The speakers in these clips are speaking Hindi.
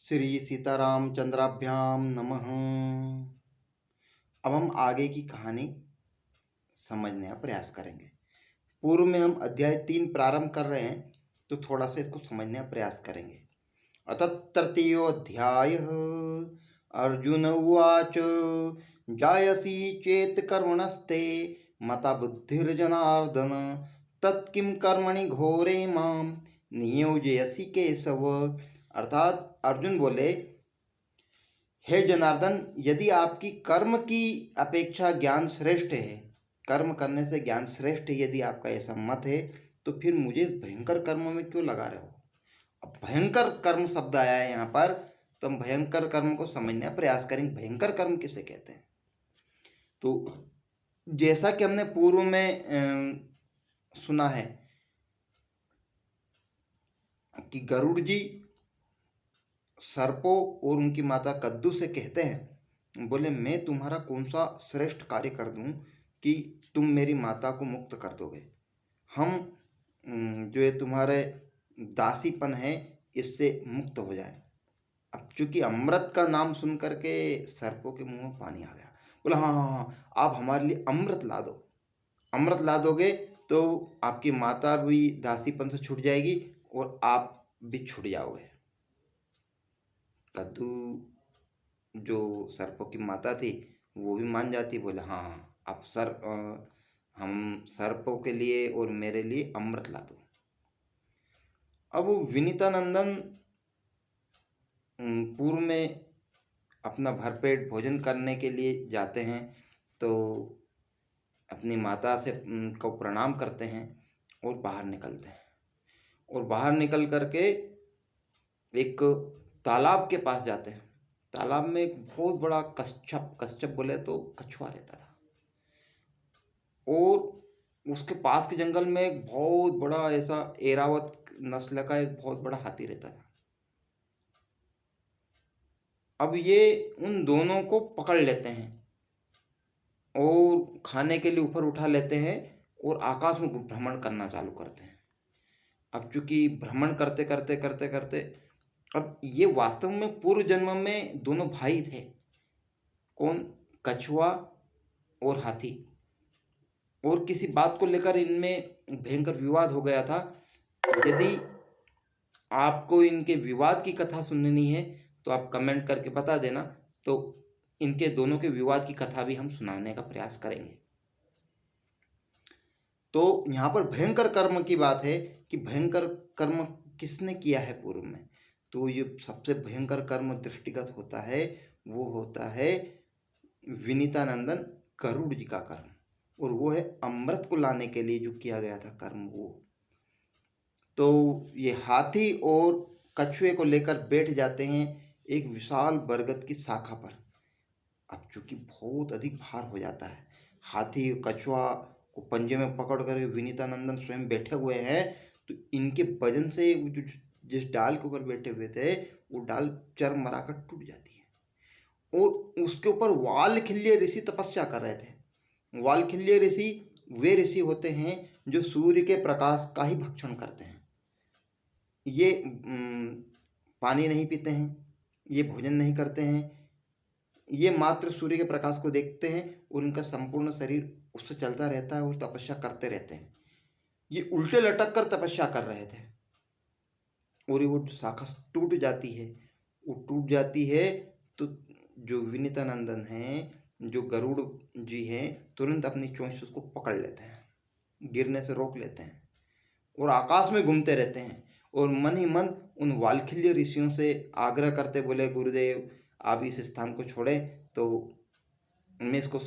श्री सीतारामचंद्राभ्याम नमः। अब हम आगे की कहानी समझने का प्रयास करेंगे। पूर्व में हम अध्याय 3 प्रारंभ कर रहे हैं, तो थोड़ा सा इसको समझने का प्रयास करेंगे। अथ तृतीयोऽध्याय। अर्जुन उवाच जायसी चेत कर्मणस्ते मता बुद्धिर्जनार्दन तत्किं कर्मणि घोरे मां नियोजयसि केशव। अर्थात अर्जुन बोले, हे जनार्दन, यदि आपकी कर्म की अपेक्षा ज्ञान श्रेष्ठ है, कर्म करने से ज्ञान श्रेष्ठ है, यदि आपका ऐसा मत है, तो फिर मुझे इस भयंकर कर्म में क्यों लगा रहे हो। अब भयंकर कर्म शब्द आया है यहाँ पर, तो हम भयंकर कर्म को समझने का प्रयास करेंगे। भयंकर कर्म किसे कहते हैं? तो जैसा कि हमने पूर्व में सुना है कि गरुड़ जी सर्पों और उनकी माता कद्दू से कहते हैं, बोले मैं तुम्हारा कौन सा श्रेष्ठ कार्य कर दूं कि तुम मेरी माता को मुक्त कर दोगे। हम जो ये तुम्हारे दासीपन है इससे मुक्त हो जाए। अब चूंकि अमृत का नाम सुन करके सर्पों के मुंह में पानी आ गया। बोला हाँ हाँ हाँ, आप हमारे लिए अमृत ला दो। अमृत ला दोगे तो आपकी माता भी दासीपन से छूट जाएगी और आप भी छूट जाओगे। कद्दू जो सर्पों की माता थी वो भी मान जाती, बोले हाँ हाँ, आप हम सर्पों के लिए और मेरे लिए अमृत ला दो। अब विनीता नंदन पूर्व में अपना भरपेट भोजन करने के लिए जाते हैं, तो अपनी माता से को प्रणाम करते हैं और बाहर निकलते हैं। और बाहर निकल करके एक तालाब के पास जाते हैं। तालाब में एक बहुत बड़ा कच्छप बोले तो कछुआ रहता था, और उसके पास के जंगल में एक बहुत बड़ा ऐसा एरावत नस्ल का एक बहुत बड़ा हाथी रहता था। अब ये उन दोनों को पकड़ लेते हैं और खाने के लिए ऊपर उठा लेते हैं और आकाश में भ्रमण करना चालू करते हैं। अब चूंकि भ्रमण करते करते करते करते अब ये वास्तव में पूर्व जन्म में दोनों भाई थे। कौन? कछुआ और हाथी। और किसी बात को लेकर इनमें भयंकर विवाद हो गया था। यदि आपको इनके विवाद की कथा सुननी है तो आप कमेंट करके बता देना, तो इनके दोनों के विवाद की कथा भी हम सुनाने का प्रयास करेंगे। तो यहाँ पर भयंकर कर्म की बात है कि भयंकर कर्म किसने किया है पूर्व में। तो ये सबसे भयंकर कर्म दृष्टिगत होता है, वो होता है विनीता नंदन गरुड़ जी का कर्म, और वो है अमृत को लाने के लिए जो किया गया था कर्म वो। तो ये हाथी और कछुए को लेकर बैठ जाते हैं एक विशाल बरगद की शाखा पर। अब चूंकि बहुत अधिक भार हो जाता है, हाथी कछुआ को पंजे में पकड़ कर विनीता नंदन स्वयं बैठे हुए हैं, तो इनके वजन से जिस डाल के ऊपर बैठे हुए थे वो डाल चरमरा कर टूट जाती है। और उसके ऊपर वालखिल्य ऋषि तपस्या कर रहे थे। वालखिल्य ऋषि वे ऋषि होते हैं जो सूर्य के प्रकाश का ही भक्षण करते हैं। ये पानी नहीं पीते हैं, ये भोजन नहीं करते हैं, ये मात्र सूर्य के प्रकाश को देखते हैं और उनका संपूर्ण शरीर उससे चलता रहता है और तपस्या करते रहते हैं। ये उल्टे लटक कर तपस्या कर रहे थे और वो शाखा टूट जाती है। वो टूट जाती है तो जो विनीता नंदन हैं, जो गरुड़ जी हैं, तुरंत अपनी चोंच से उसको पकड़ लेते हैं, गिरने से रोक लेते हैं और आकाश में घूमते रहते हैं। और मन ही मन उन वालखिल्य ऋषियों से आग्रह करते, बोले गुरुदेव आप इस स्थान को छोड़ें तो मैं इसको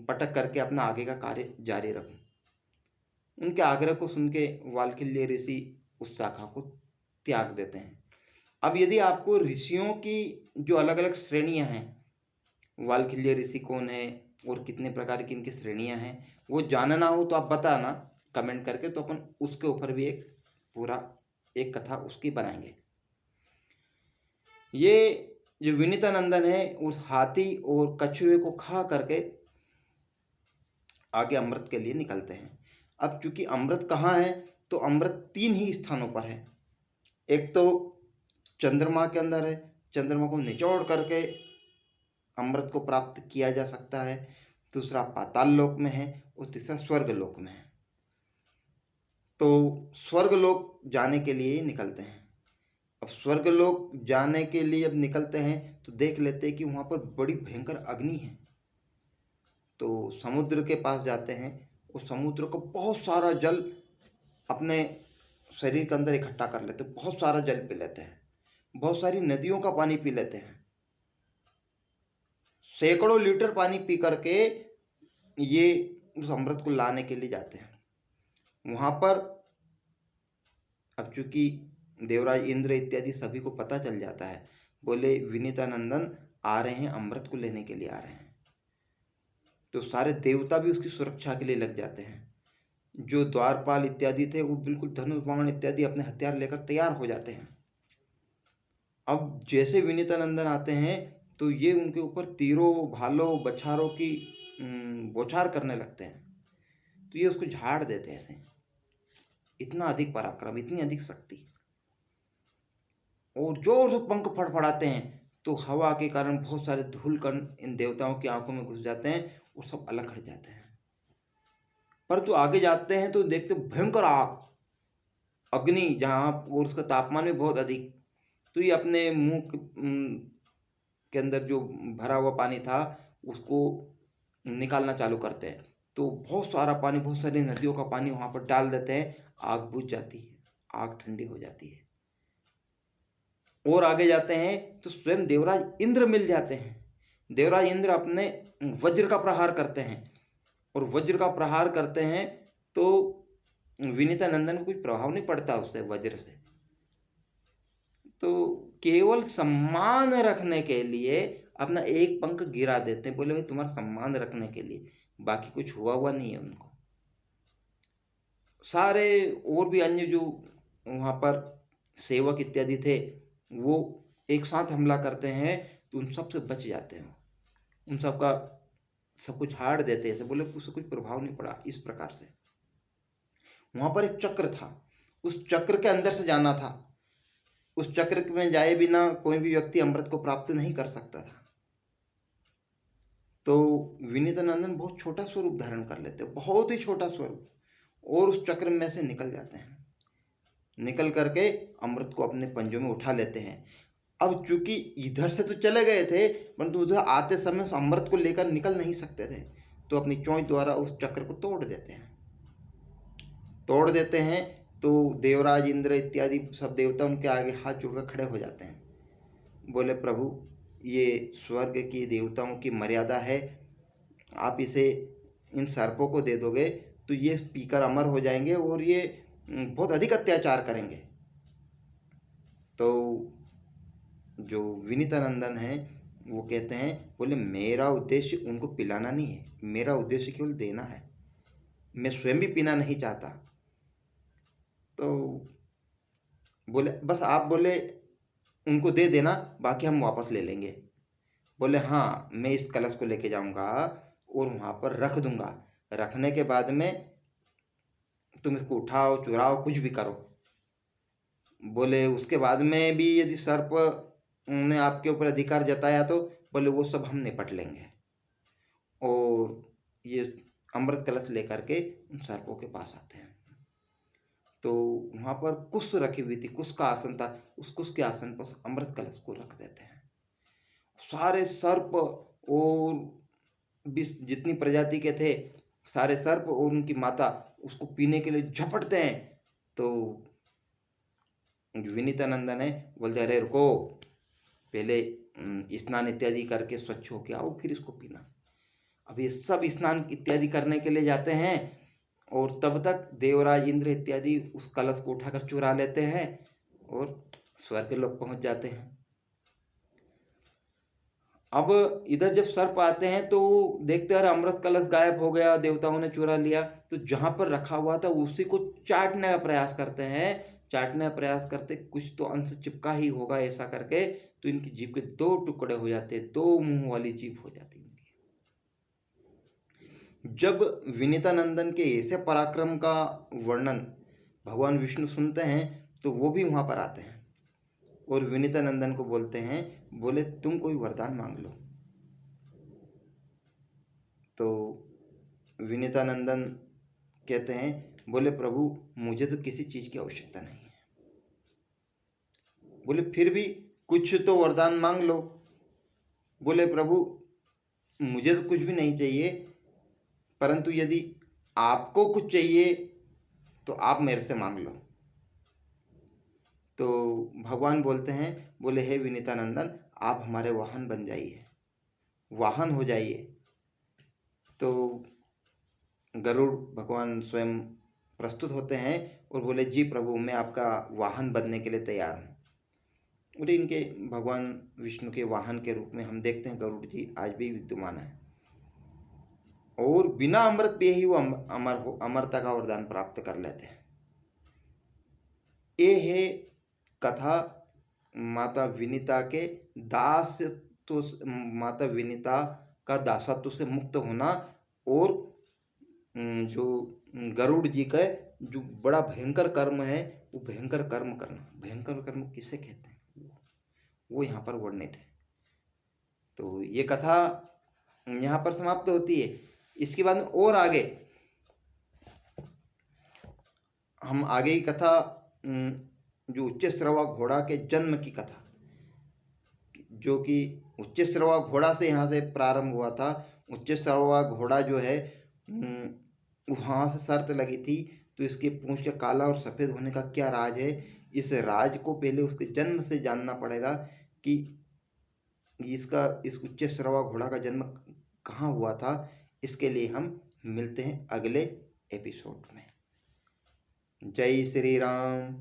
पटक करके अपना आगे का कार्य जारी रखूं। उनके आग्रह को सुन के वालखिल्य ऋषि उस शाखा को त्याग देते हैं। अब यदि आपको ऋषियों की जो अलग अलग श्रेणियां हैं, वालखिल्य ऋषि कौन है और कितने प्रकार की इनकी श्रेणियां हैं, वो जानना हो तो आप बताना कमेंट करके, तो अपन उसके ऊपर भी एक पूरा एक कथा उसकी बनाएंगे। ये जो विनीता नंदन है उस हाथी और कछुए को खा करके आगे अमृत के लिए निकलते हैं। अब चूंकि अमृत कहाँ है, तो अमृत 3 ही स्थानों पर है। एक तो चंद्रमा के अंदर है, चंद्रमा को निचोड़ करके अमृत को प्राप्त किया जा सकता है, दूसरा पाताल लोक में है और तीसरा स्वर्ग लोक में है। तो स्वर्ग लोक जाने के लिए निकलते हैं। अब स्वर्ग लोक जाने के लिए अब निकलते हैं तो देख लेते हैं कि वहाँ पर बड़ी भयंकर अग्नि है। तो समुद्र के पास जाते हैं और समुद्र को बहुत सारा जल अपने शरीर के अंदर इकट्ठा कर लेते हैं, बहुत सारा जल पी लेते हैं, बहुत सारी नदियों का पानी पी लेते हैं, सैकड़ों लीटर पानी पी करके ये उस अमृत को लाने के लिए जाते हैं। वहाँ पर अब चूंकि देवराज इंद्र इत्यादि सभी को पता चल जाता है, बोले विनीतानंदन आ रहे हैं, अमृत को लेने के लिए आ रहे हैं। तो सारे देवता भी उसकी सुरक्षा के लिए लग जाते हैं। जो द्वारपाल इत्यादि थे वो बिल्कुल धनुष बाण इत्यादि अपने हथियार लेकर तैयार हो जाते हैं। अब जैसे विनीतानंदन आते हैं तो ये उनके ऊपर तीरों भालों बछारों की बौछार करने लगते हैं। तो ये उसको झाड़ देते हैं ऐसे, इतना अधिक पराक्रम, इतनी अधिक शक्ति। और जोर से पंख फड़फड़ाते हैं तो हवा के कारण बहुत सारे धूल कण इन देवताओं की आंखों में घुस जाते हैं और सब अलग हट जाते हैं। परंतु आगे जाते हैं तो देखते भयंकर आग, अग्नि, जहाँ और उसका तापमान भी बहुत अधिक। तो ये अपने मुंह के अंदर जो भरा हुआ पानी था उसको निकालना चालू करते हैं। तो बहुत सारा पानी, बहुत सारी नदियों का पानी वहाँ पर डाल देते हैं, आग बुझ जाती है, आग ठंडी हो जाती है। और आगे जाते हैं तो स्वयं देवराज इंद्र मिल जाते हैं। देवराज इंद्र अपने वज्र का प्रहार करते हैं और वज्र का प्रहार करते हैं तो विनीतानंदन को कुछ प्रभाव नहीं पड़ता उससे, वज्र से। तो केवल सम्मान रखने के लिए अपना एक पंख गिरा देते हैं, बोले भाई तुम्हारा सम्मान रखने के लिए, बाकी कुछ हुआ नहीं है उनको। सारे और भी अन्य जो वहाँ पर सेवक इत्यादि थे वो एक साथ हमला करते हैं तो उन सब से बच जाते हैं, उन सब का सब कुछ हार देते हैं, बोले उससे कुछ प्रभाव नहीं पड़ा। इस प्रकार से वहाँ पर एक चक्र था, उस चक्र के अंदर से जाना था। उस चक्र में जाए बिना कोई भी व्यक्ति अमृत को प्राप्त नहीं कर सकता था। तो विनीतानंदन बहुत छोटा स्वरूप धारण कर लेते, बहुत ही छोटा स्वरूप, और उस चक्र में से निकल जाते हैं। निकल करके अमृत को अपने पंजों में उठा लेते हैं। अब चूंकि इधर से तो चले गए थे परंतु उधर आते समय उस अमृत को लेकर निकल नहीं सकते थे, तो अपनी चोंच द्वारा उस चक्र को तोड़ देते हैं। तो देवराज इंद्र इत्यादि सब देवता उनके आगे हाथ जोड़कर खड़े हो जाते हैं। बोले प्रभु, ये स्वर्ग की देवताओं की मर्यादा है, आप इसे इन सर्पों को दे दोगे तो ये पीकर अमर हो जाएंगे और ये बहुत अधिक अत्याचार करेंगे। तो जो विनीतानंदन है वो कहते हैं, बोले मेरा उद्देश्य उनको पिलाना नहीं है, मेरा उद्देश्य केवल देना है, मैं स्वयं भी पीना नहीं चाहता। तो बोले बस आप बोले उनको दे देना, बाकी हम वापस ले लेंगे। बोले हाँ, मैं इस कलश को लेके जाऊंगा और वहाँ पर रख दूंगा, रखने के बाद में तुम इसको उठाओ चुराओ कुछ भी करो। बोले उसके बाद में भी यदि सर्प ने आपके ऊपर अधिकार जताया तो बोले वो सब हम निपट लेंगे। और ये अमृत कलश लेकर के उन सर्पों के पास आते हैं। तो वहाँ पर कुश रखी हुई थी, कुश का आसन था, उस कुश के आसन पर अमृत कलश को रख देते हैं। सारे सर्प और जितनी प्रजाति के थे सारे सर्प और उनकी माता उसको पीने के लिए झपटते हैं। तो विनीतानंदन है बोलते अरे रुको, पहले स्नान इत्यादि करके स्वच्छ होके आओ फिर इसको पीना। अब ये सब स्नान इत्यादि करने के लिए जाते हैं और तब तक देवराज इंद्र इत्यादि उस कलश को उठाकर चुरा लेते हैं और स्वर्ग लोक पहुंच जाते हैं। अब इधर जब सर्प आते हैं तो देखते हैं अमृत कलश गायब हो गया, देवताओं ने चुरा लिया। तो जहां पर रखा हुआ था उसी को चाटने का प्रयास करते हैं, चाटने का प्रयास करते कुछ तो अंश चिपका ही होगा ऐसा करके, तो इनकी जीभ के दो टुकड़े हो जाते, दो मुंह वाली जीभ हो जाती इनकी। जब विनीतानंदन के ऐसे पराक्रम का वर्णन भगवान विष्णु सुनते हैं तो वो भी वहां पर आते हैं और विनीतानंदन को बोलते हैं, बोले तुम कोई वरदान मांग लो। तो विनीतानंदन कहते हैं, बोले प्रभु मुझे तो किसी चीज की आवश्यकता नहीं है। बोले फिर भी कुछ तो वरदान मांग लो। बोले प्रभु मुझे तो कुछ भी नहीं चाहिए, परंतु यदि आपको कुछ चाहिए तो आप मेरे से मांग लो। तो भगवान बोलते हैं, बोले हे विनीतानंदन आप हमारे वाहन बन जाइए, वाहन हो जाइए। तो गरुड़ भगवान स्वयं प्रस्तुत होते हैं और बोले जी प्रभु मैं आपका वाहन बनने के लिए तैयार हूँ। और इनके भगवान विष्णु के वाहन के रूप में हम देखते हैं गरुड़ जी आज भी विद्यमान है, और बिना अमृत पिए ही वो अमरता का वरदान प्राप्त कर लेते हैं। ये है कथा माता विनीता के दासत्व, माता विनीता का दासत्व से मुक्त होना, और जो गरुड़ जी का जो बड़ा भयंकर कर्म है वो भयंकर कर्म करना। भयंकर कर्म किसे कहते हैं वो यहाँ पर वर्णित है। तो ये कथा यहाँ पर समाप्त होती है। इसके बाद और आगे हम आगे की कथा जो उच्चश्रवा घोड़ा के जन्म की कथा, जो कि उच्चश्रवा घोड़ा से यहाँ से प्रारंभ हुआ था। उच्चश्रवा घोड़ा जो है वहाँ से शर्त लगी थी, तो इसके पूंछ का काला और सफ़ेद होने का क्या राज है, इस राज को पहले उसके जन्म से जानना पड़ेगा कि इस उच्चश्रवा घोड़ा का जन्म कहाँ हुआ था। इसके लिए हम मिलते हैं अगले एपिसोड में। जय श्री राम।